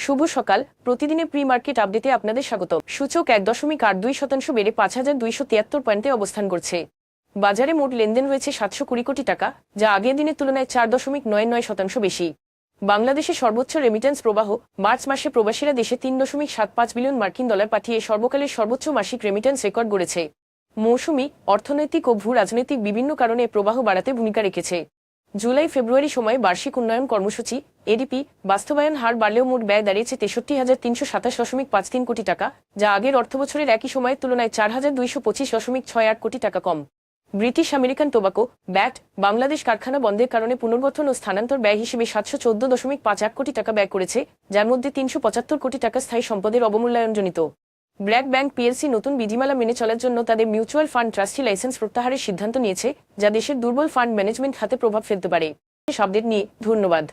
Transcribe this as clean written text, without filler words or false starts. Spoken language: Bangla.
শুভ সকাল। প্রতিদিনের প্রি মার্কেট আপডেটে আপনাদের স্বাগত। সূচক 1.82% বেড়ে 5,273 পয়েন্টে অবস্থান করছে। বাজারে মোট লেনদেন হয়েছে 720 কোটি টাকা, যা আগের দিনের তুলনায় 4.99% বেশি। বাংলাদেশে সর্বোচ্চ রেমিটেন্স প্রবাহ। মার্চ মাসে প্রবাসীরা দেশে 3.75 বিলিয়ন মার্কিন ডলার পাঠিয়ে সর্বকালের সর্বোচ্চ মাসিক রেমিটেন্স রেকর্ড গড়েছে। মৌসুমি, অর্থনৈতিক ও ভূ রাজনৈতিক বিভিন্ন কারণে প্রবাহ বাড়াতে ভূমিকা রেখেছে। জুলাই ফেব্রুয়ারি সময়ে বার্ষিক উন্নয়ন কর্মসূচি এডিপি বাস্তবায়ন হার বাড়লেও মোট ব্যয় দাঁড়িয়েছে 63,327.53 কোটি টাকা, যা আগের অর্থবছরের একই সময়ের তুলনায় 4,225.68 কোটি টাকা কম। British American Tobacco BAT Bangladesh কারখানা বন্ধের কারণে পুনর্গঠন ও স্থানান্তর ব্যয় হিসেবে 714.51 কোটি টাকা ব্যয় করেছে, যার মধ্যে 375 কোটি টাকা স্থায়ী সম্পদের অবমূল্যায়নজনিত। ব্র্যাক ব্যাংক পিএলসি নতুন বিধিমালা মেনে চলার জন্য তাদের মিউচুয়াল ফান্ড ট্রাস্টি লাইসেন্স প্রত্যাহারের সিদ্ধান্ত নিয়েছে, যা দেশের দুর্বল ফান্ড ম্যানেজমেন্ট খাতে প্রভাব ফেলতে পারে। আপডেট নিয়ে ধন্যবাদ।